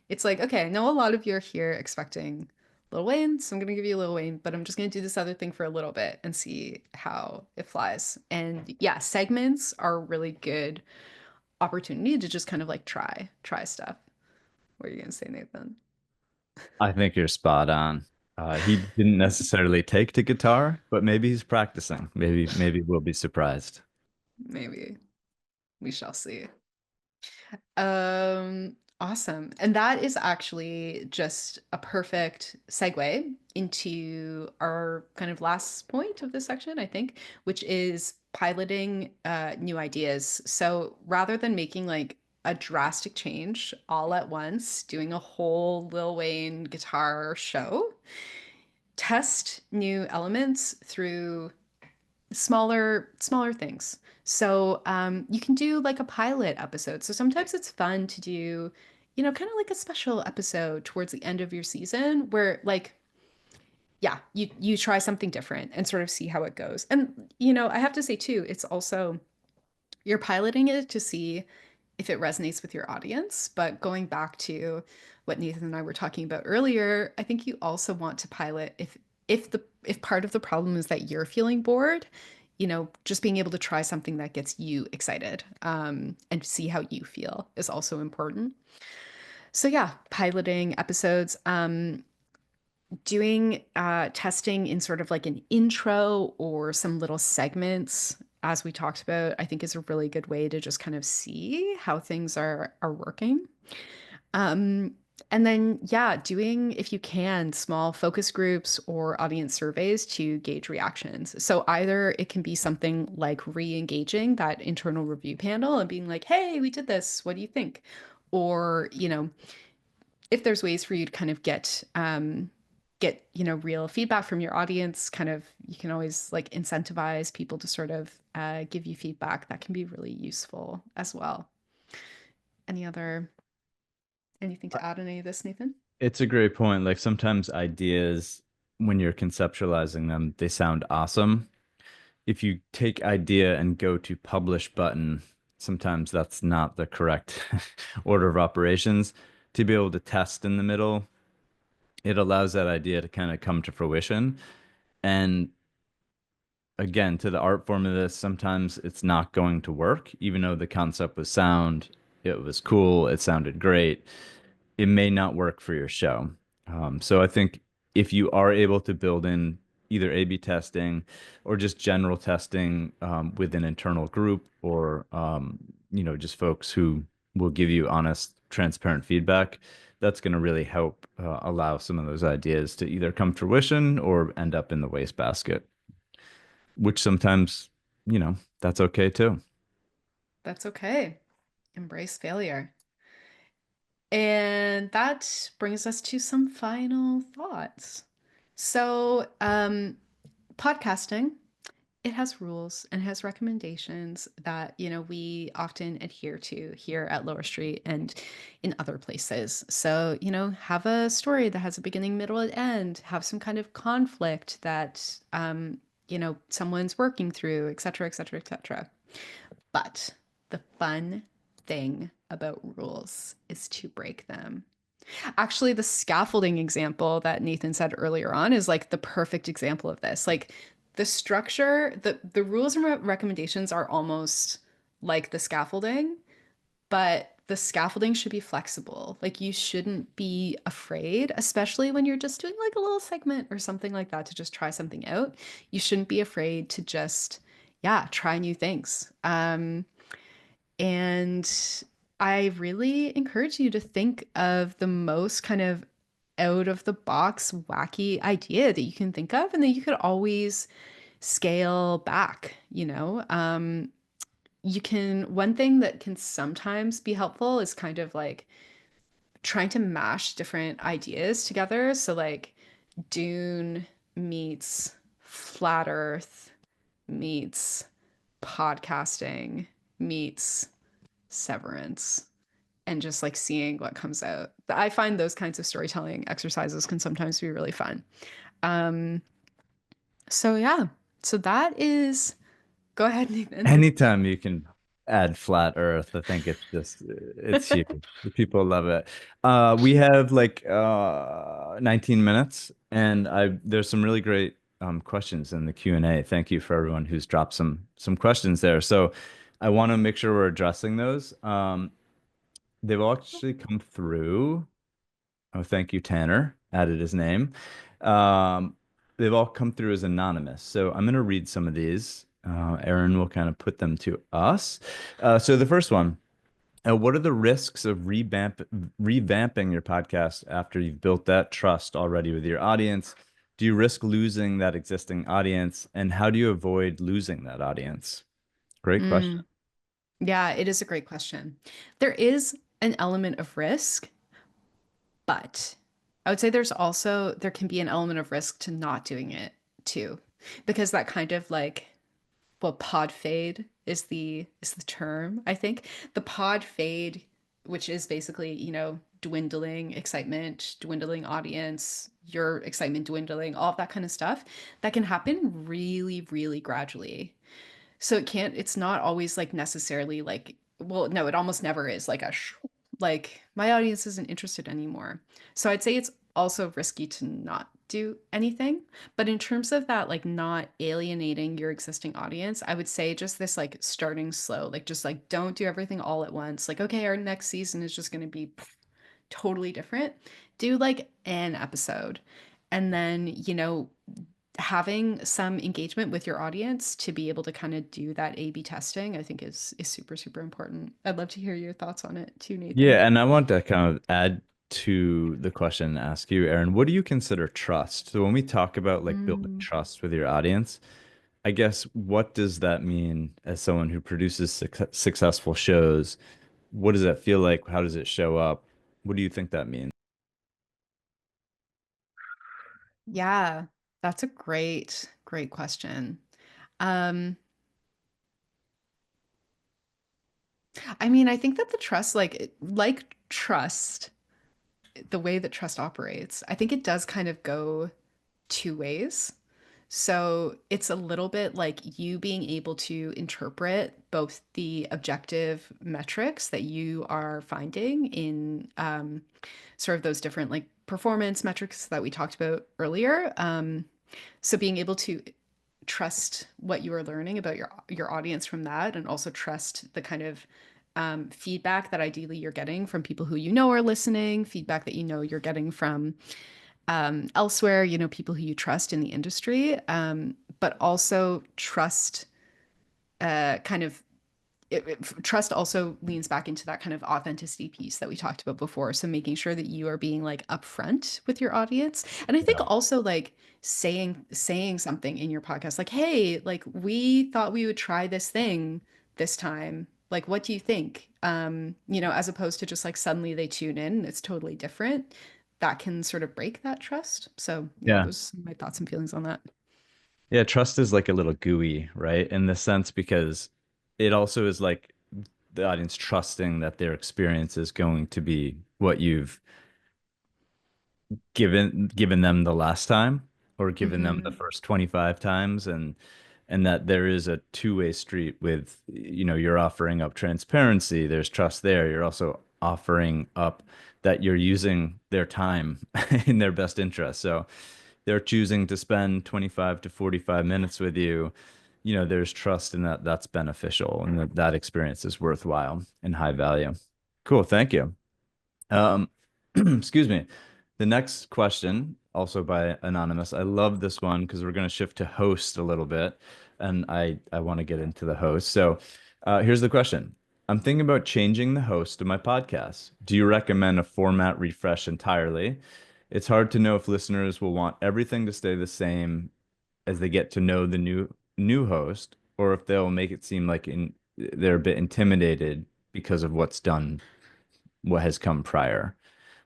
It's like, okay, I know a lot of you are here expecting Lil Wayne, so I'm gonna give you Lil Wayne, but I'm just gonna do this other thing for a little bit and see how it flies. And yeah, segments are really good opportunity to just kind of like try stuff. What are you gonna say, Nathan? I think you're spot on. He didn't necessarily take to guitar, but maybe he's practicing. Maybe we'll be surprised. Maybe we shall see. Awesome. And that is actually just a perfect segue into our kind of last point of this section, I think, which is piloting new ideas. So rather than making like a drastic change all at once, doing a whole Lil Wayne guitar show, test new elements through smaller things. So you can do like a pilot episode. So sometimes it's fun to do, kind of like a special episode towards the end of your season where like yeah, you try something different and sort of see how it goes. And I have to say too, it's also you're piloting it to see if it resonates with your audience. But going back to what Nathan and I were talking about earlier, I think you also want to pilot if part of the problem is that you're feeling bored, just being able to try something that gets you excited, and see how you feel is also important. So yeah, piloting episodes, doing testing in sort of like an intro or some little segments, as we talked about, I think is a really good way to just kind of see how things are working. Um, and then, yeah, doing, if you can, small focus groups or audience surveys to gauge reactions. So either it can be something like re-engaging that internal review panel and being like, hey, we did this. What do you think? Or, if there's ways for you to kind of get real feedback from your audience, kind of you can always like incentivize people to sort of give you feedback. That can be really useful as well. Any other Anything to add on any of this, Nathan? It's a great point. Like sometimes ideas, when you're conceptualizing them, they sound awesome. If you take idea and go to publish button, sometimes that's not the correct order of operations. To be able to test in the middle, it allows that idea to kind of come to fruition. And again, to the art form of this, sometimes it's not going to work, even though the concept was sound, it was cool, it sounded great. It may not work for your show. So I think if you are able to build in either A/B testing or just general testing with an internal group, or just folks who will give you honest, transparent feedback, that's going to really help allow some of those ideas to either come to fruition or end up in the wastebasket, which sometimes, that's okay too. That's okay. Embrace failure. And that brings us to some final thoughts. So, podcasting, it has rules and has recommendations that, we often adhere to here at Lower Street and in other places. So, have a story that has a beginning, middle, and end, have some kind of conflict that, someone's working through, et cetera, et cetera, et cetera. But the fun thing about rules is to break them. Actually, the scaffolding example that Nathan said earlier on is like the perfect example of this. Like the structure, the rules and recommendations are almost like the scaffolding, but the scaffolding should be flexible. Like you shouldn't be afraid, especially when you're just doing like a little segment or something like that to just try something out. You shouldn't be afraid to just, yeah, try new things. And I really encourage you to think of the most kind of out of the box, wacky idea that you can think of, and then you could always scale back, you know? You can, one thing that can sometimes be helpful is kind of like trying to mash different ideas together. So, like, Dune meets flat earth meets podcasting meets severance, and just like seeing what comes out. I find those kinds of storytelling exercises can sometimes be really fun. Um, so yeah, so that is, go ahead, Nathan. Anytime you can add flat Earth, I think it's huge. The people love it. We have like 19 minutes, and I there's some really great questions in the Q&A. Thank you for everyone who's dropped some questions there. So I want to make sure we're addressing those. They've all actually come through. Oh, thank you, Tanner. Added his name. Um, they've all come through as anonymous. So I'm going to read some of these. Aaron will kind of put them to us. So the first one, what are the risks of revamping your podcast after you've built that trust already with your audience? Do you risk losing that existing audience? And how do you avoid losing that audience? Great question. Mm, yeah, it is a great question. There is an element of risk, but I would say there can be an element of risk to not doing it too, because that kind of like, well, pod fade is the term, I think. The pod fade, which is basically, you know, dwindling excitement, dwindling audience, your excitement dwindling, all of that kind of stuff, that can happen really, really gradually. So it's not always like necessarily like, well, no, it almost never is like like my audience isn't interested anymore. So I'd say it's also risky to not do anything. But in terms of that, like not alienating your existing audience, I would say just this like starting slow, like just like don't do everything all at once. Like, okay, our next season is just going to be totally different. Do like an episode. And then, you know, having some engagement with your audience to be able to kind of do that A/B testing, I think is super, super important. I'd love to hear your thoughts on it too, Nathan. Yeah, and I want to kind of add to the question and ask you, Aaron, what do you consider trust? So when we talk about like building Mm, trust with your audience, I guess what does that mean as someone who produces successful shows? What does that feel like? How does it show up? What do you think that means? yeah, that's a great, great question. Um, I mean, I think that the trust, like trust, the way that trust operates, I think it does kind of go two ways. So it's a little bit like you being able to interpret both the objective metrics that you are finding in sort of those different like performance metrics that we talked about earlier. So being able to trust what you are learning about your audience from that, and also trust the kind of feedback that ideally you're getting from people who you know are listening, feedback that you know you're getting from elsewhere, you know, people who you trust in the industry, but also trust kind of trust also leans back into that kind of authenticity piece that we talked about before. So making sure that you are being like upfront with your audience. And I think Yeah. also like saying something in your podcast, like, hey, like we thought we would try this thing this time. Like, what do you think? You know, as opposed to just like suddenly they tune in, it's totally different. That can sort of break that trust. So yeah, Yeah. those are my thoughts and feelings on that. Yeah, trust is like a little gooey, right? In the sense because it also is like the audience trusting that their experience is going to be what you've given them the last time or given them the Hmm. first 25 times, and that there is a two-way street with, you're offering up transparency, there's trust there. You're also offering up that you're using their time in their best interest. So they're choosing to spend 25 to 45 minutes with you. There's trust in that that's beneficial and that experience is worthwhile and high value. Cool. Thank you. Um, excuse me. The next question, also by Anonymous. I love this one because we're going to shift to host a little bit, and I want to get into the host. So, here's the question. I'm thinking about changing the host of my podcast. Do you recommend a format refresh entirely? It's hard to know if listeners will want everything to stay the same as they get to know the new host, or if they'll make it seem like they're a bit intimidated because of what has come prior.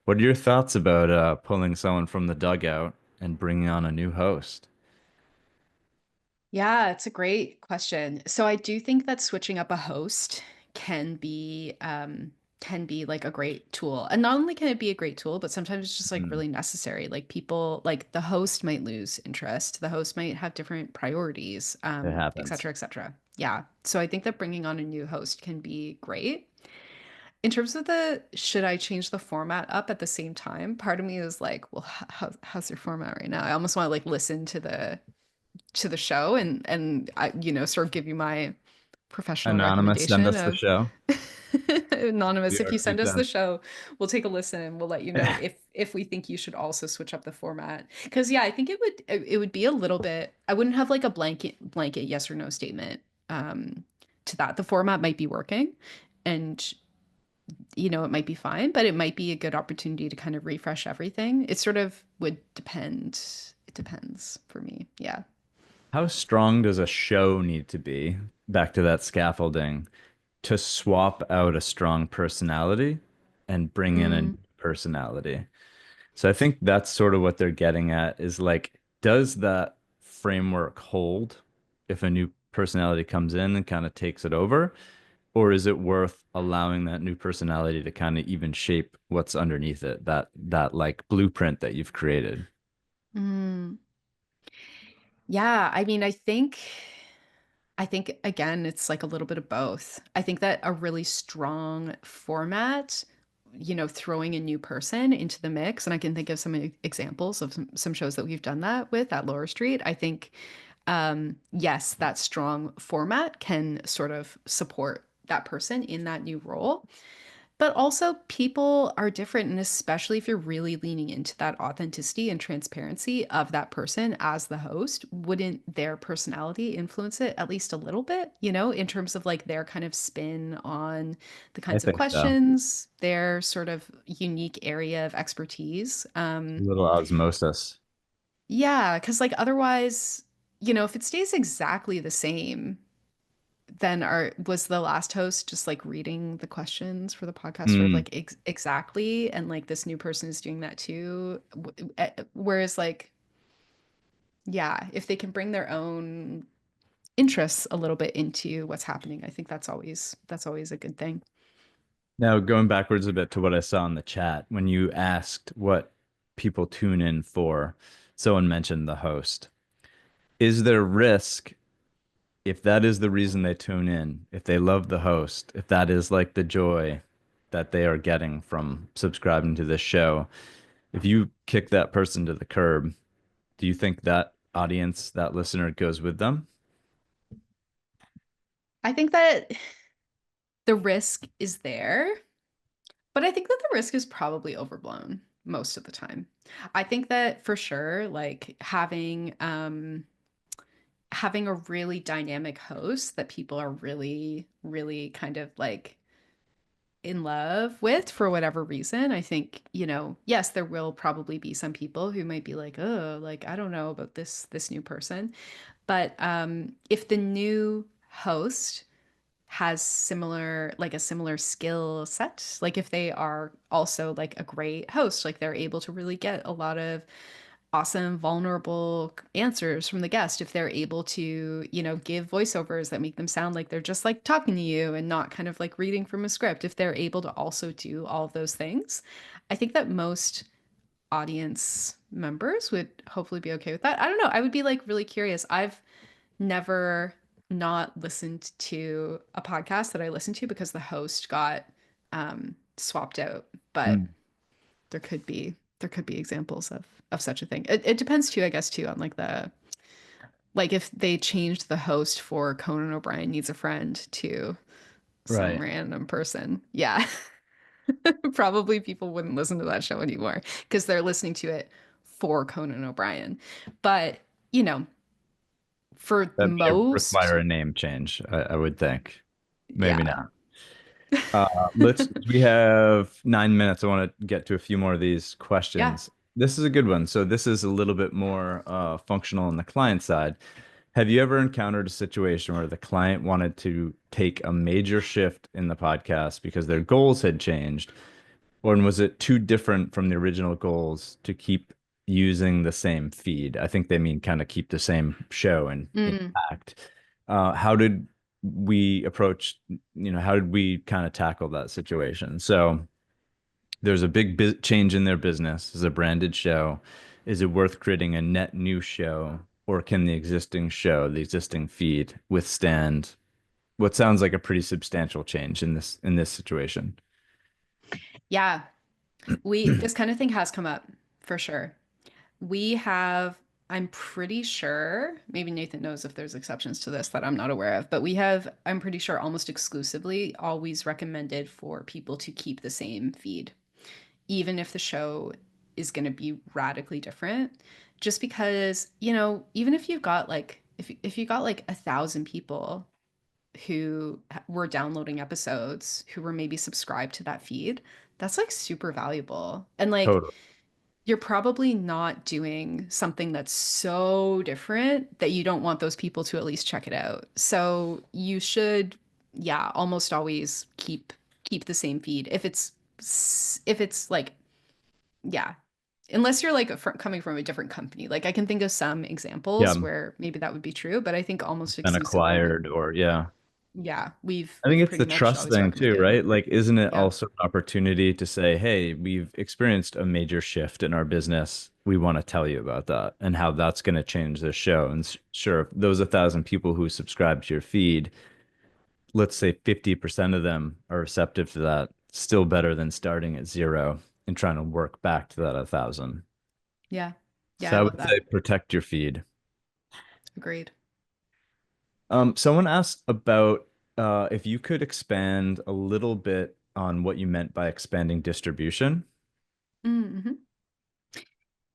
What are your thoughts about pulling someone from the dugout and bringing on a new host? Yeah, it's a great question. So I do think that switching up a host can be like a great tool. And not only can it be a great tool, but sometimes it's just like Mm, really necessary. Like people like the host might lose interest. The host might have different priorities, it et happens. cetera, et cetera. Yeah. So I think that bringing on a new host can be great. In terms of the should I change the format up at the same time, part of me is like, well, how's your format right now? I almost want to like listen to the show and I, sort of give you my professional Anonymous, send recommendation us the of show. anonymous. We If are you send us the content. show, we'll take a listen and we'll let you know if we think you should also switch up the format. Because yeah, I think it would be a little bit. I wouldn't have like a blanket yes or no statement to that. The format might be working, and it might be fine, but it might be a good opportunity to kind of refresh everything. It sort of would depend. It depends for me. Yeah. How strong does a show need to be, back to that scaffolding, to swap out a strong personality and bring in a new Mm. personality? So I think that's sort of what they're getting at is like, does that framework hold if a new personality comes in and kind of takes it over? Or is it worth allowing that new personality to kind of even shape what's underneath it, that like blueprint that you've created? Mm. Yeah, I mean, I think again, it's like a little bit of both. I think that a really strong format, throwing a new person into the mix, and I can think of some examples of some shows that we've done that with at Lower Street. I think, yes, that strong format can sort of support that person in that new role. But also, people are different, and especially if you're really leaning into that authenticity and transparency of that person as the host, wouldn't their personality influence it at least a little bit, in terms of like their kind of spin on the I kinds of think so. questions, their sort of unique area of expertise? A little osmosis. Yeah, because like otherwise, if it stays exactly the same, then our was the last host just like reading the questions for the podcast sort of Mm. like exactly, and like this new person is doing that too. Whereas like yeah, if they can bring their own interests a little bit into what's happening, I think that's always a good thing. Now, going backwards a bit to what I saw in the chat, when you asked what people tune in for, someone mentioned the host. Is there risk if that is the reason they tune in, if they love the host, if that is like the joy that they are getting from subscribing to this show, if you kick that person to the curb, do you think that audience, that listener goes with them? I think that the risk is there, but I think that the risk is probably overblown most of the time. I think that for sure, like having a really dynamic host that people are really, really kind of like in love with for whatever reason. I think, yes, there will probably be some people who might be like, oh, like, I don't know about this new person. But if the new host has a similar skill set, like if they are also like a great host, like they're able to really get a lot of awesome, vulnerable answers from the guest, if they're able to, give voiceovers that make them sound like they're just like talking to you and not kind of like reading from a script, if they're able to also do all of those things, I think that most audience members would hopefully be okay with that. I don't know. I would be like really curious. I've never not listened to a podcast that I listened to because the host got swapped out, but Mm. there could be examples of such a thing. It depends too, I guess, too, on like if they changed the host for Conan O'Brien Needs a Friend to some Right. random person. Yeah. Probably people wouldn't listen to that show anymore because they're listening to it for Conan O'Brien. But, you know, for That may most, require a name change, I would think. Maybe yeah, not. We have 9 minutes. I want to get to a few more of these yeah. questions. This is a good one. So this is a little bit more functional on the client side. Have you ever encountered a situation where the client wanted to take a major shift in the podcast because their goals had changed, or was it too different from the original goals to keep using the same feed? I think they mean kind of keep the same show and Mm, intact. How did we approach, how did we kind of tackle that situation? So there's a big change in their business as a branded show. Is it worth creating a net new show, or can the existing show, the existing feed, withstand what sounds like a pretty substantial change in this situation? yeah. This kind of thing has come up for sure. We have, I'm pretty sure, maybe Nathan knows if there's exceptions to this that I'm not aware of, but we have, I'm pretty sure, almost exclusively always recommended for people to keep the same feed, even if the show is going to be radically different. Just because, even if you've got like, if you got like 1,000 people who were downloading episodes who were maybe subscribed to that feed, that's like super valuable. And like, Totally. you're probably not doing something that's so different that you don't want those people to at least check it out. So you should, yeah, almost always keep the same feed. If it's like, yeah, unless you're like coming from a different company. Like I can think of some Yeah, examples where maybe that would be true, but I think almost been exclusively, acquired, or yeah. yeah, we've I think we've it's pretty the much trust always thing too, recommended. right? Like, isn't it Yeah. also an opportunity to say, hey, we've experienced a major shift in our business. We want to tell you about that and how that's going to change the show. And sure, if those 1,000 people who subscribe to your feed, let's say 50% of them are receptive to that, still better than starting at zero and trying to work back to that 1,000. Yeah. Yeah, So I I love would say that. protect your feed. Agreed. Someone asked about if you could expand a little bit on what you meant by expanding distribution. Mm-hmm.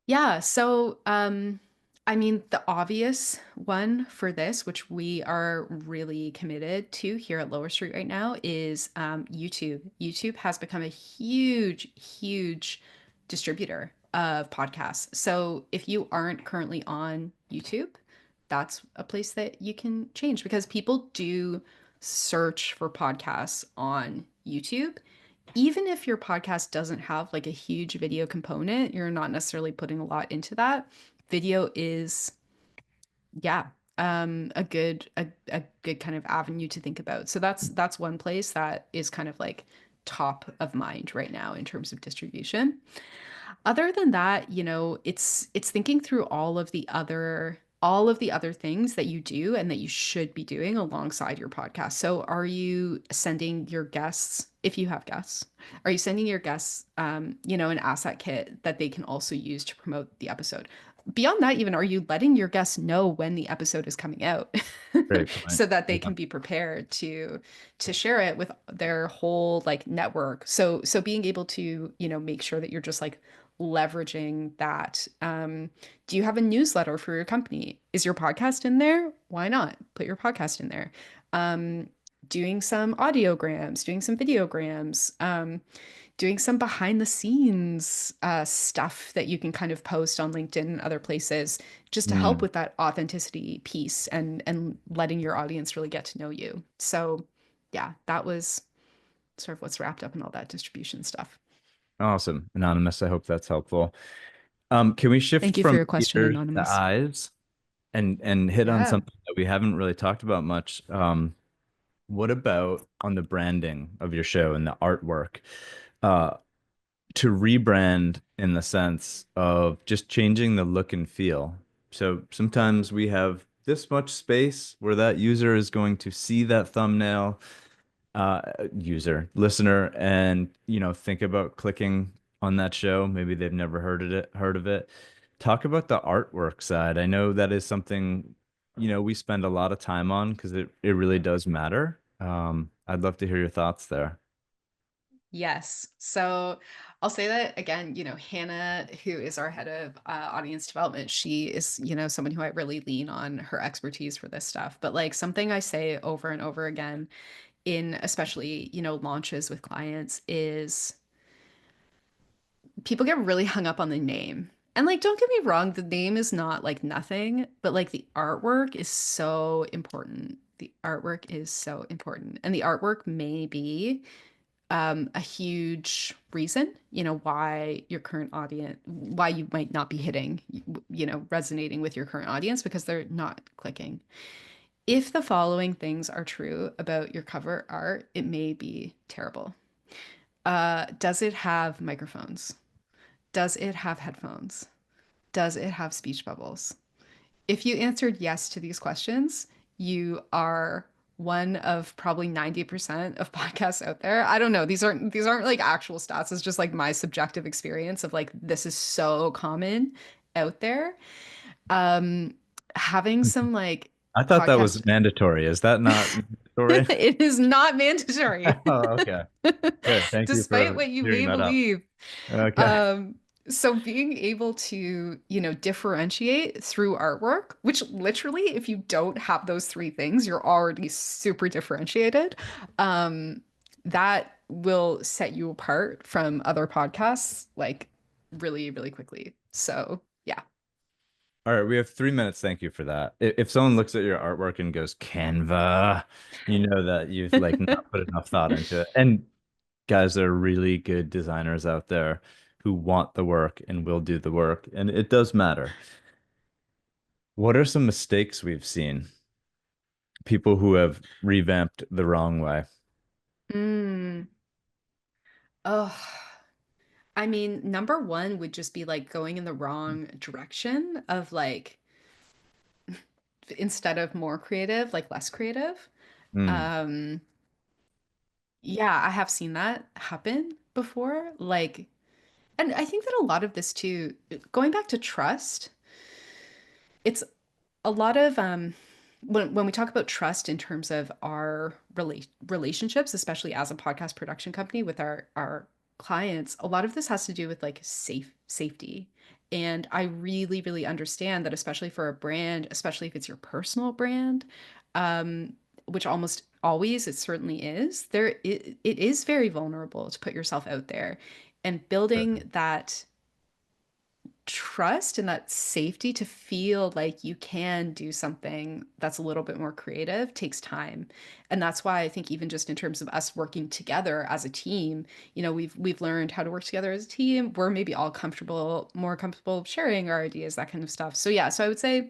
Yeah, so I mean the obvious one for this, which we are really committed to here at Lower Street right now, is YouTube. YouTube has become a huge, huge distributor of podcasts. So if you aren't currently on YouTube, that's a place that you can change because people do search for podcasts on YouTube. Even if your podcast doesn't have like a huge video component, you're not necessarily putting a lot into that. Video is, yeah, a good kind of avenue to think about. So that's one place that is kind of like top of mind right now in terms of distribution. Other than that, it's thinking through all of the other things that you do and that you should be doing alongside your podcast. So are you sending your guests, if you have guests, are you sending your guests an asset kit that they can also use to promote the episode? Beyond that, even, are you letting your guests know when the episode is coming out Great point. so that they Yeah. can be prepared to share it with their whole like network? So being able to, make sure that you're just like leveraging that. Do you have a newsletter for your company? Is your podcast in there? Why not put your podcast in there? Um, Doing some audiograms, doing some videograms, doing some behind the scenes stuff that you can kind of post on LinkedIn and other places just to help Mm, with that authenticity piece and letting your audience really get to know you. So yeah, that was sort of what's wrapped up in all that distribution stuff. awesome. Anonymous, I hope that's helpful. Can we shift Thank you for from your question, ears to Anonymous. eyes and hit on Yeah. something that we haven't really talked about much? What about on the branding of your show and the artwork? Uh, to rebrand in the sense of just changing the look and feel. So sometimes we have this much space where that user is going to see that thumbnail, uh, listener, and think about clicking on that show. Maybe they've never heard of it. Talk about the artwork side. I know that is something, we spend a lot of time on because it really does matter. I'd love to hear your thoughts there. Yes. So I'll say that again, Hannah, who is our head of audience development, she is, someone who I really lean on her expertise for this stuff. But like something I say over and over again in especially, launches with clients is people get really hung up on the name. And like, don't get me wrong, the name is not like nothing, but like the artwork is so important. The artwork is so important. And the artwork may be a huge reason, why your current audience, why you might not be hitting, resonating with your current audience because they're not clicking. If the following things are true about your cover art, it may be terrible. Does it have microphones? Does it have headphones? Does it have speech bubbles? If you answered yes to these questions, you are one of probably 90% of podcasts out there. I don't know. These aren't like actual stats. It's just like my subjective experience of like this is so common out there. Um Having some like I thought that was podcast mandatory. Is that not mandatory? it is not mandatory. Oh, okay. Good. Thank you Despite for what you clearing may that up. believe. Okay. Um, so being able to, differentiate through artwork, which literally, if you don't have those three things, you're already super differentiated. Um, that will set you apart from other podcasts like really, really quickly. So yeah. All right, we have 3 minutes. Thank you for that. If someone looks at your artwork and goes Canva, you know that you've like not put enough thought into it. And guys, there are really good designers out there who want the work and will do the work, and it does matter. What are some mistakes we've seen? People who have revamped the wrong way. Mm. Oh, I mean, number one would just be like going in the wrong direction of like instead of more creative, like less creative. Mm, Um, yeah, I have seen that happen before. Like, and I think that a lot of this too, going back to trust, it's a lot of when we talk about trust in terms of our relationships, especially as a podcast production company with our clients, a lot of this has to do with like safety. And I really, really understand that, especially for a brand, especially if it's your personal brand, um, which almost always it certainly is, it is very vulnerable to put yourself out there. And building that trust and that safety to feel like you can do something that's a little bit more creative takes time. And that's why I think even just in terms of us working together as a team, we've learned how to work together as a team. We're maybe all more comfortable sharing our ideas, that kind of stuff. So yeah, so I would say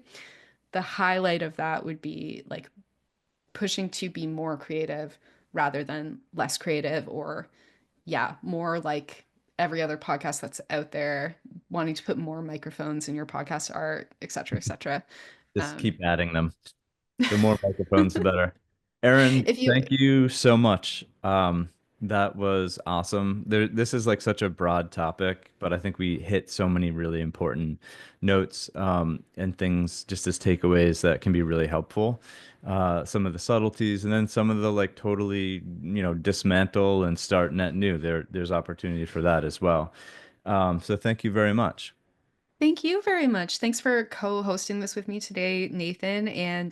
the highlight of that would be like pushing to be more creative rather than less creative, or yeah, more like every other podcast that's out there, wanting to put more microphones in your podcast art, et cetera, et cetera. just Um, keep adding them. The more microphones, the better. Aaron, if you, thank you so much. That was awesome. This is like such a broad topic, but I think we hit so many really important notes, and things just as takeaways that can be really helpful. Some of the subtleties, and then some of the like totally, dismantle and start net new. There's opportunity for that as well. So thank you very much. Thank you very much. Thanks for co-hosting this with me today, Nathan. And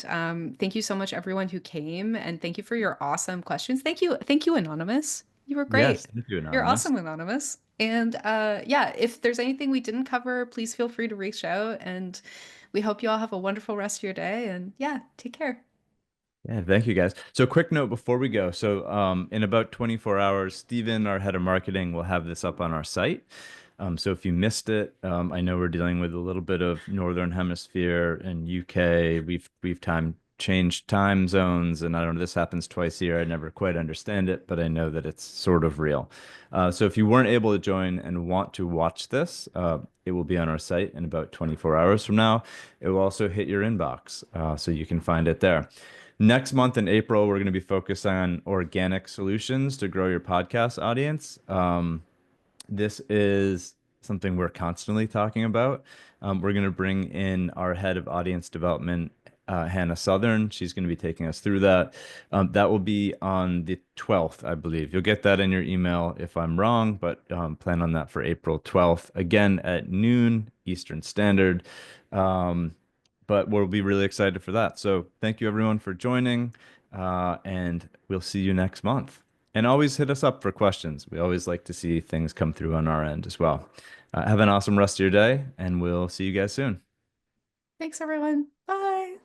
thank you so much, everyone who came. And thank you for your awesome questions. Thank you, Anonymous. You were Yes, great. thank you, You're Anonymous. awesome, Anonymous. And yeah, if there's anything we didn't cover, please feel free to reach out. And we hope you all have a wonderful rest of your day. And yeah, take care. Yeah, thank you guys. So quick note before we go. So in about 24 hours, Steven, our head of marketing, will have this up on our site. So if you missed it, I know we're dealing with a little bit of Northern Hemisphere and UK. We've changed time zones, and I don't know, this happens twice a year. I never quite understand it, but I know that it's sort of real. So if you weren't able to join and want to watch this, it will be on our site in about 24 hours from now. It will also hit your inbox, so you can find it there. Next month in April, we're going to be focused on organic solutions to grow your podcast audience. This is something we're constantly talking about. We're going to bring in our head of audience development, Hannah Southern. She's going to be taking us through that. That will be on the 12th, I believe. You'll get that in your email if I'm wrong, but plan on that for April 12th, again at noon Eastern Standard. But we'll be really excited for that. So thank you everyone for joining, and we'll see you next month. And always hit us up for questions. We always like to see things come through on our end as well. Have an awesome rest of your day, and we'll see you guys soon. Thanks, everyone. Bye.